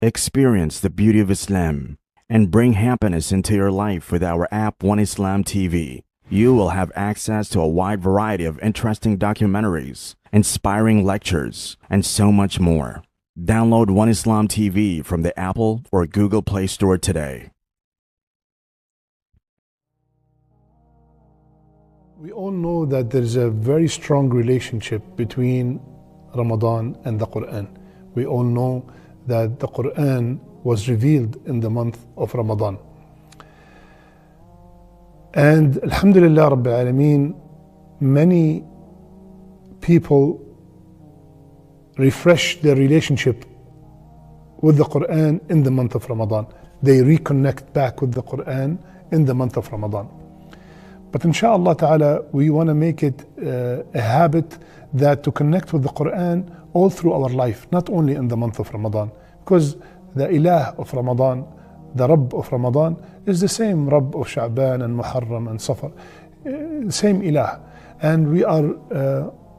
Experience the beauty of Islam and bring happiness into your life with our app One Islam TV. You will have access to a wide variety of interesting documentaries, inspiring lectures, and so much more. Download One Islam TV from the Apple or Google Play Store today. We all know that there is a very strong relationship between Ramadan and the Quran. We all know that the Quran was revealed in the month of Ramadan. And Alhamdulillah Rabbil Alameen, many people refresh their relationship with the Quran in the month of Ramadan. They reconnect back with the Quran in the month of Ramadan. But inshallah ta'ala, we want to make it a habit that to connect with the Quran all through our life, not only in the month of Ramadan. Because the Ilah of Ramadan, the Rabb of Ramadan, is the same Rabb of Sha'ban and Muharram and Safar. Same Ilah. And we are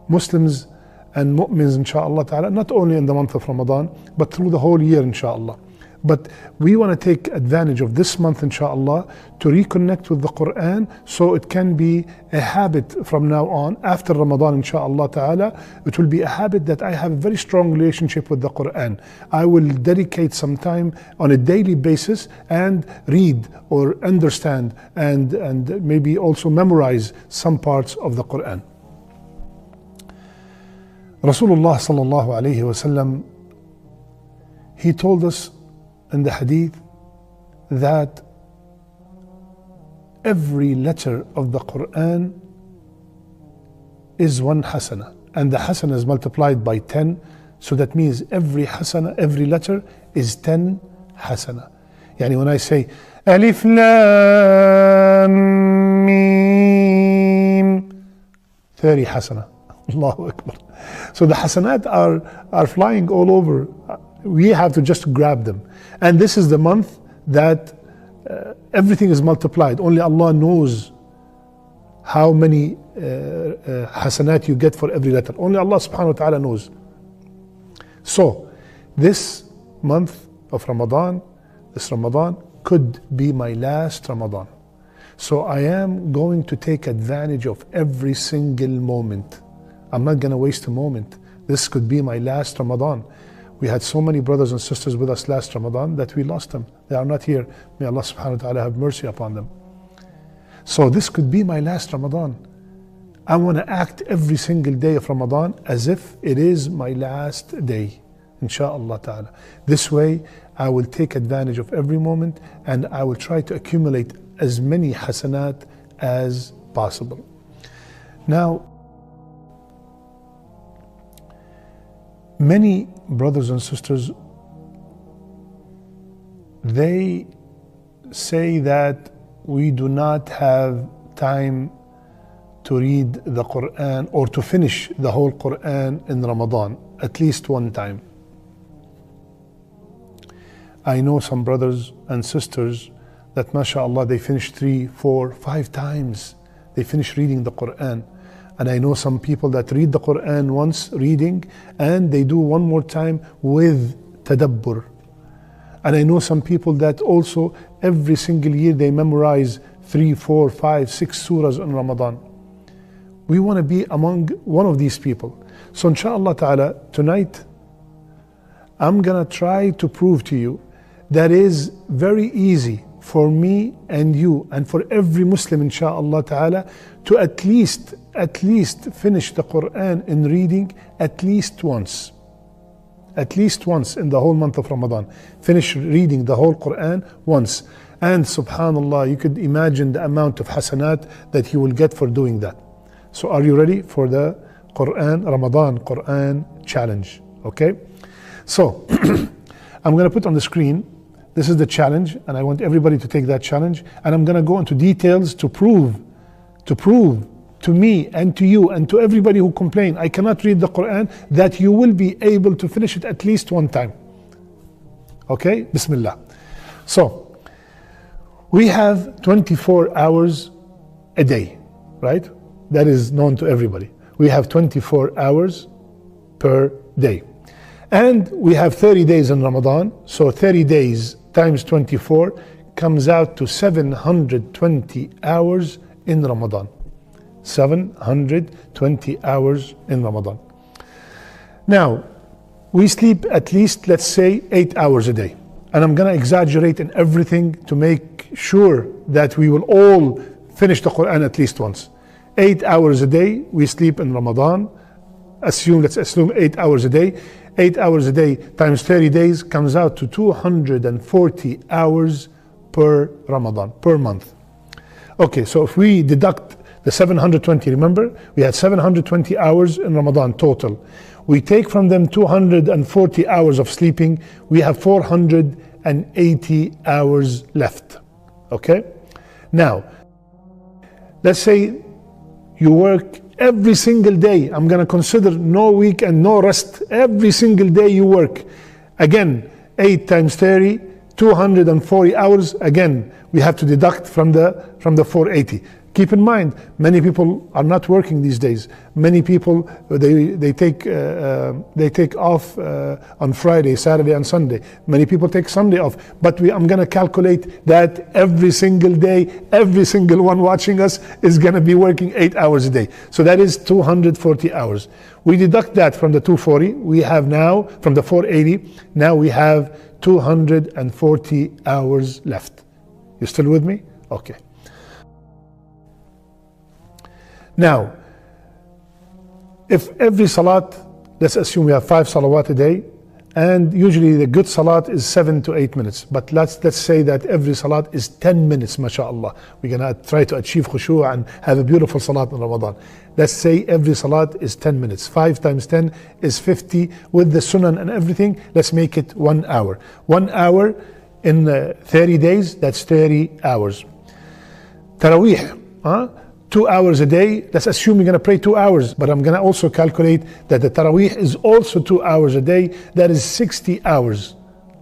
Muslims and mu'mins inshallah ta'ala, not only in the month of Ramadan, but through the whole year inshallah. But we want to take advantage of this month inshallah to reconnect with the Quran, so it can be a habit from now on. After Ramadan inshallah ta'ala, it will be a habit that I have a very strong relationship with the Quran. I will dedicate some time on a daily basis and read or understand and maybe also memorize some parts of the Quran. Rasulullah sallallahu alayhi wasallam, he told us in the hadith that every letter of the Quran is one hasana, and the hasana is multiplied by 10, so that means every hasana, every letter is 10 hasana. Yani when I say Alif Lam Mim, 30 hasana. Allahu Akbar. So the hasanat are flying all over. We have to just grab them. And this is the month that everything is multiplied. Only Allah knows how many hasanat you get for every letter. Only Allah subhanahu wa ta'ala knows. So this month of Ramadan, this Ramadan could be my last Ramadan. So I am going to take advantage of every single moment. I'm not going to waste a moment. This could be my last Ramadan. We had so many brothers and sisters with us last Ramadan that we lost them. They are not here. May Allah subhanahu wa ta'ala have mercy upon them. So this could be my last Ramadan. I want to act every single day of Ramadan as if it is my last day, insha'Allah ta'ala. This way, I will take advantage of every moment and I will try to accumulate as many hasanat as possible. Now, many brothers and sisters, they say that we do not have time to read the Quran or to finish the whole Quran in Ramadan, at least one time. I know some brothers and sisters that mashallah they finish 3, 4, 5 times. They finish reading the Quran. And I know some people that read the Quran once reading and they do one more time with tadabbur. And I know some people that also every single year they memorize 3, 4, 5, 6 surahs in Ramadan. We want to be among one of these people. So inshallah ta'ala, tonight I'm going to try to prove to you that is very easy for me and you and for every Muslim inshallah ta'ala to at least finish the Quran in reading at least once in the whole month of Ramadan. Finish reading the whole Quran once, and subhanallah, you could imagine the amount of hasanat that you will get for doing that. So are you ready for the Ramadan Quran challenge? Okay, so I'm going to put on the screen, this is the challenge, and I want everybody to take that challenge, and I'm going to go into details to prove to me and to you and to everybody who complain I cannot read the Quran, that you will be able to finish it at least one time. Okay, Bismillah. So we have 24 hours a day, right? That is known to everybody. We have 24 hours per day. And we have 30 days in Ramadan, so 30 days times 24 comes out to 720 hours in Ramadan. 720 hours in Ramadan. Now, we sleep at least, let's say, 8 hours a day. And I'm going to exaggerate in everything to make sure that we will all finish the Quran at least once. 8 hours a day we sleep in Ramadan. Let's assume 8 hours a day. 8 hours a day times 30 days comes out to 240 hours per Ramadan, per month. Okay, so if we deduct the 720, remember, we had 720 hours in Ramadan total. We take from them 240 hours of sleeping, we have 480 hours left. Okay? Now, let's say you work every single day. I'm going to consider no weekend, no rest. Every single day you work. Again, 8 times 30, 240 hours. Again, we have to deduct from the 480. Keep in mind, many people are not working these days. Many people, they take off on Friday, Saturday, and Sunday. Many people take Sunday off. But I'm going to calculate that every single day, every single one watching us is going to be working 8 hours a day. So that is 240 hours. We deduct that from the 240. We have now, from the 480, now we have 240 hours left. You still with me? Okay. Now, if every salat, let's assume we have 5 salawat a day, and usually the good salat is 7 to 8 minutes. But let's say that every salat is 10 minutes, mashallah. We're going to try to achieve khushu' and have a beautiful salat in Ramadan. Let's say every salat is 10 minutes. 5 times 10 is 50. With the sunan and everything, let's make it 1 hour. 1 hour in 30 days, that's 30 hours. Taraweeh, 2 hours a day. Let's assume you're going to pray 2 hours, but I'm going to also calculate that the Taraweeh is also 2 hours a day. That is 60 hours.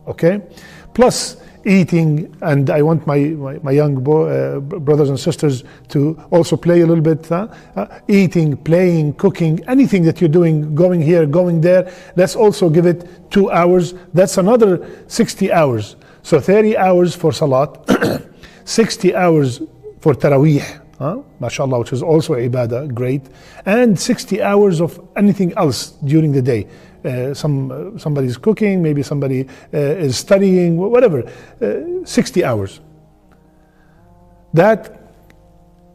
Okay? Plus eating, and I want my young brothers and sisters to also play a little bit. Eating, playing, cooking, anything that you're doing, going here, going there. Let's also give it 2 hours. That's another 60 hours. So 30 hours for Salat, 60 hours for Taraweeh. MashaAllah, which is also ibadah, great, and 60 hours of anything else during the day. Somebody's cooking, maybe somebody is studying, whatever. 60 hours. That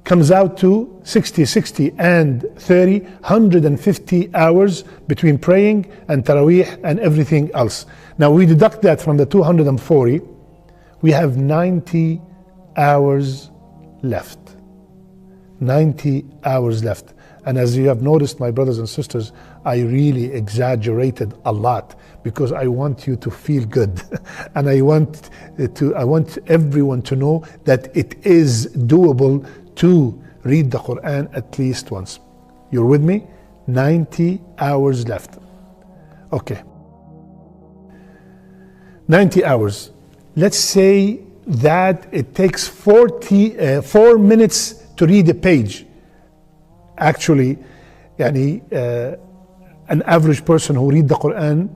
comes out to 60 and 30, 150 hours between praying and Taraweeh and everything else. Now we deduct that from the 240, we have 90 hours left. 90 hours left. And as you have noticed, my brothers and sisters, I really exaggerated a lot because I want you to feel good. And I want everyone to know that it is doable to read the Quran at least once. You're with me? 90 hours left. Okay. 90 hours. Let's say that it takes 4 minutes to read a page. Actually, an average person who read the Quran,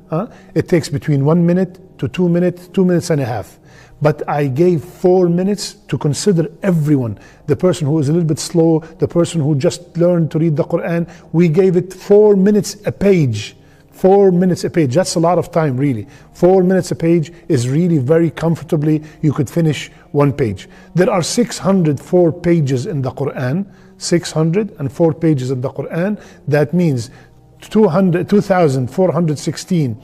it takes between 1 minute to 2 minutes, 2 minutes and a half. But I gave 4 minutes to consider everyone. The person who is a little bit slow, the person who just learned to read the Quran, we gave it 4 minutes a page. 4 minutes a page, that's a lot of time really. 4 minutes a page is really very comfortably, you could finish 1 page. There are 604 pages in the Quran, 604 pages in the Quran. That means 2,416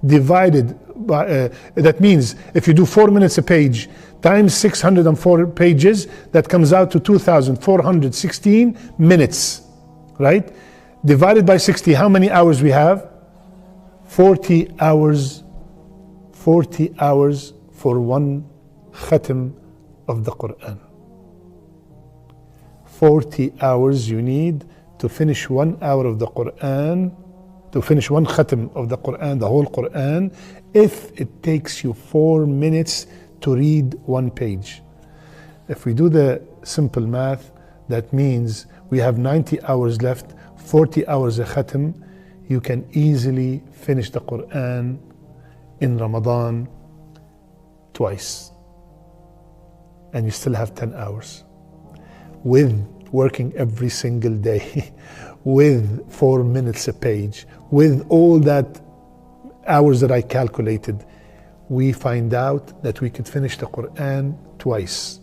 divided by, that means if you do 4 minutes a page times 604 pages, that comes out to 2,416 minutes, right? Divided by 60, how many hours we have? 40 hours for 1 khatam of the Quran. 40 hours you need to finish 1 hour of the Quran, to finish 1 khatam of the Quran, the whole Quran, if it takes you 4 minutes to read 1 page. If we do the simple math, that means we have 90 hours left, 40 hours a khatam. you can easily finish the Quran in Ramadan twice. And you still have 10 hours. With working every single day, with 4 minutes a page, with all that hours that I calculated, we find out that we could finish the Quran twice.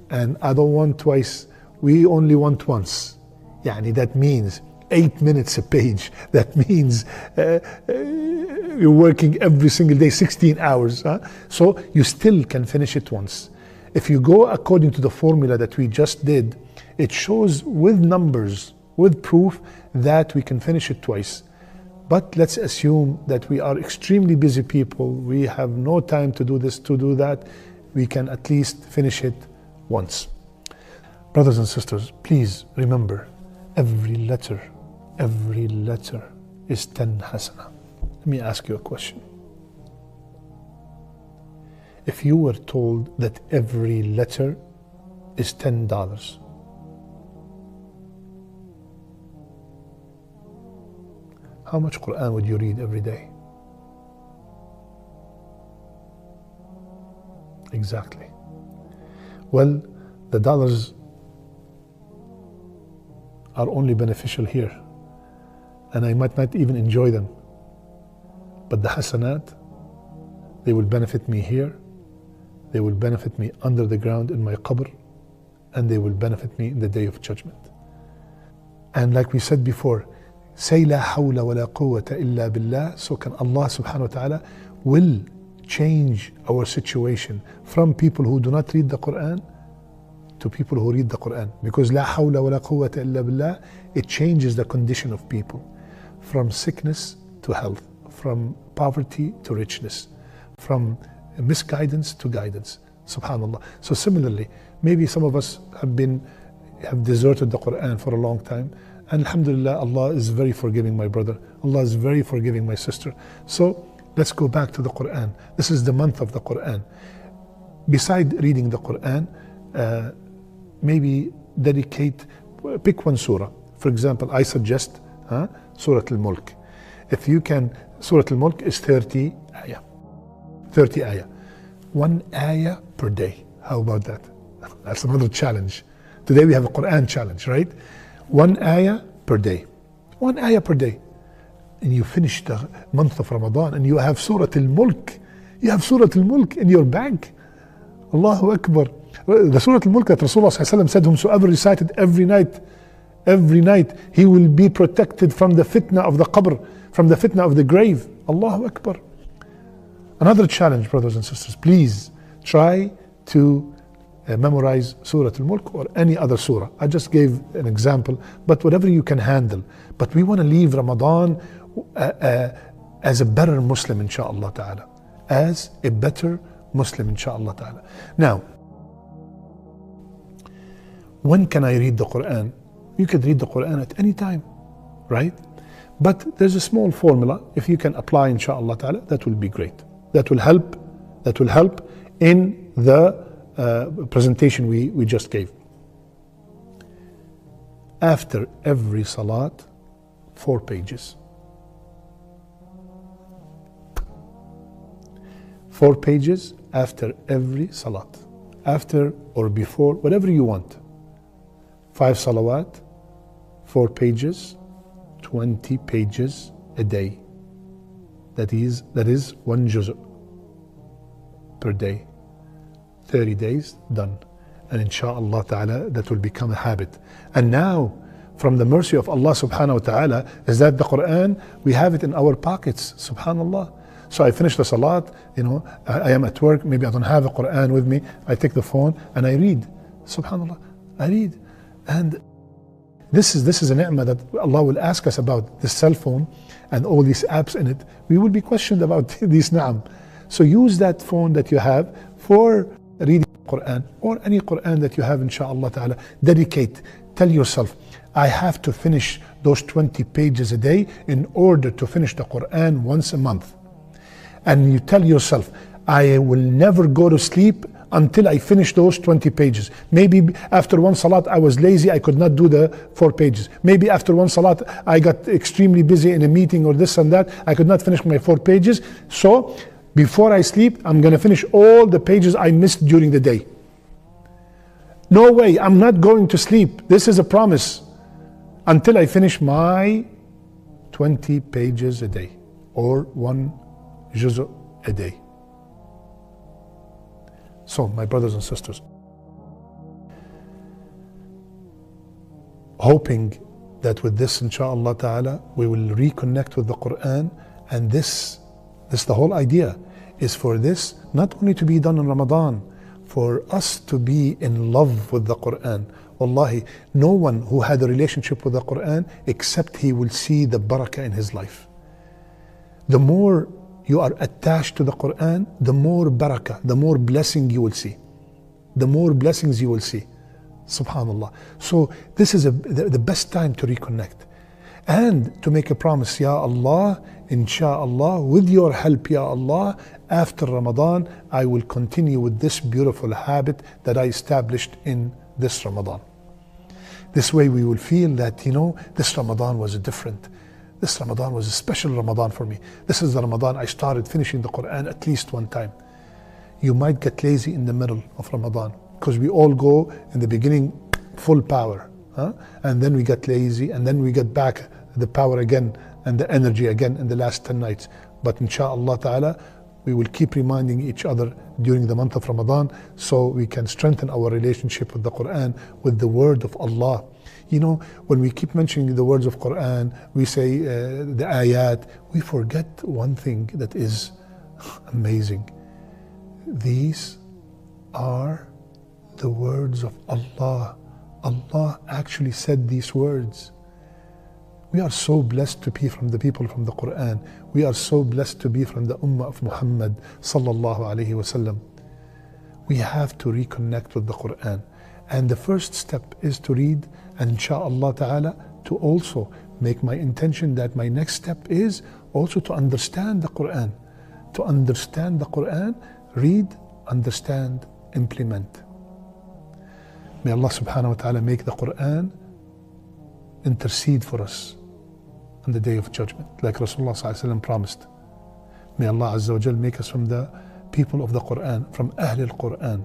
And I don't want twice, we only want once. Yani that means 8 minutes a page. That means you're working every single day, 16 hours. So you still can finish it once. If you go according to the formula that we just did, it shows with numbers, with proof, that we can finish it twice. But let's assume that we are extremely busy people. We have no time to do this, to do that. We can at least finish it once. Brothers and sisters, please remember, every letter is 10 hasana. Let me ask you a question. If you were told that every letter is $10, how much Quran would you read every day? Exactly. Well, the dollars are only beneficial here, and I might not even enjoy them. But the hasanat, they will benefit me here, they will benefit me under the ground in my qabr, and they will benefit me in the day of judgment. And like we said before, say la hawla wa la quwwata illa billah, so can Allah subhanahu wa ta'ala will change our situation from people who do not read the Quran to people who read the Quran. Because la hawla wa la quwwata illa billah, it changes the condition of people from sickness to health, from poverty to richness, from misguidance to guidance. Subhanallah. So similarly, maybe some of us have deserted the Quran for a long time, and alhamdulillah, Allah is very forgiving, my brother. Allah is very forgiving, my sister. So let's go back to the Quran. This is the month of the Quran. Beside reading the Quran, maybe pick one surah. For example, I suggest Surah Al-Mulk. If you can, Surah Al-Mulk is 30 ayah. 30 ayah. One ayah per day. How about that? That's another challenge. Today we have a Quran challenge, right? One ayah per day. One ayah per day. And you finish the month of Ramadan and you have Surah Al-Mulk. You have Surah Al-Mulk in your bag. Allahu Akbar. The Surah Al-Mulk that Rasulullah said, whomsoever recited every night, he will be protected from the fitna of the qabr, from the fitna of the grave. Allahu Akbar. Another challenge, brothers and sisters, please try to memorize Surah Al-Mulk or any other surah. I just gave an example, but whatever you can handle. But we want to leave Ramadan as a better Muslim, inshaAllah ta'ala. As a better Muslim, inshaAllah ta'ala. Now, when can I read the Quran? You could read the Quran at any time, right? But there's a small formula. If you can apply, inshaAllah ta'ala, that will be great. That will help in the presentation we just gave. After every salat, 4 pages. 4 pages after every salat. After or before, whatever you want. 5 salawat, 4 pages, 20 pages a day. That is 1 juz' per day. 30 days, done. And insha'Allah ta'ala, that will become a habit. And now, from the mercy of Allah subhanahu wa ta'ala, is that the Quran, we have it in our pockets, subhanallah. So I finish the salat, I am at work, maybe I don't have a Quran with me, I take the phone and I read. Subhanallah, I read. And this is a ni'mah that Allah will ask us about, this cell phone and all these apps in it. We will be questioned about these ni'am. So use that phone that you have for reading Quran or any Quran that you have, insha'Allah ta'ala. Dedicate, tell yourself, I have to finish those 20 pages a day in order to finish the Quran once a month. And you tell yourself, I will never go to sleep until I finish those 20 pages. Maybe after one salat I was lazy, I could not do the 4 pages. Maybe after one salat I got extremely busy in a meeting or this and that, I could not finish my 4 pages. So before I sleep, I'm going to finish all the pages I missed during the day. No way, I'm not going to sleep. This is a promise. Until I finish my 20 pages a day or 1 juz' a day. So, my brothers and sisters, hoping that with this, inshallah ta'ala, we will reconnect with the Quran, and this the whole idea is for this not only to be done in Ramadan, for us to be in love with the Quran. Wallahi, no one who had a relationship with the Quran except he will see the barakah in his life. The more you are attached to the Quran, the more barakah, the more blessing you will see. The more blessings you will see. Subhanallah. So this is the best time to reconnect. And to make a promise, Ya Allah, insha'Allah, with your help, Ya Allah, after Ramadan, I will continue with this beautiful habit that I established in this Ramadan. This way we will feel that, this Ramadan was different. This Ramadan was a special Ramadan for me. This is the Ramadan I started finishing the Quran at least one time. You might get lazy in the middle of Ramadan because we all go in the beginning full power, and then we get lazy, and then we get back the power again and the energy again in the last 10 nights. But inshallah ta'ala, we will keep reminding each other during the month of Ramadan so we can strengthen our relationship with the Quran, with the word of Allah. When we keep mentioning the words of Quran, we say the ayat, we forget one thing that is amazing. These are the words of Allah. Allah actually said these words. We are so blessed to be from the people from the Quran. We are so blessed to be from the Ummah of Muhammad sallallahu alayhi wasallam. We have to reconnect with the Quran. And the first step is to read, and insha'Allah ta'ala, to also make my intention that my next step is also to understand the Quran. To understand the Quran, read, understand, implement. May Allah subhanahu wa ta'ala make the Quran intercede for us on the day of judgment, like Rasulullah sallallahu alaihi wasallam promised. May Allah Azza wa Jal make us from the people of the Quran, from Ahl al-Quran,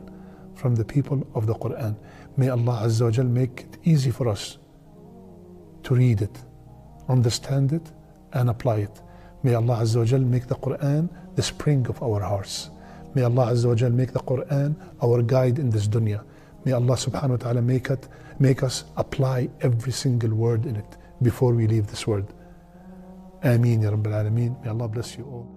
from the people of the Quran. May Allah Azza wa Jal make it easy for us to read it, understand it, and apply it. May Allah Azza wa Jal make the Quran the spring of our hearts. May Allah Azza wa Jal make the Quran our guide in this dunya. May Allah subhanahu wa ta'ala make us apply every single word in it before we leave this world. Ameen ya Rabbil Alameen. May Allah bless you all.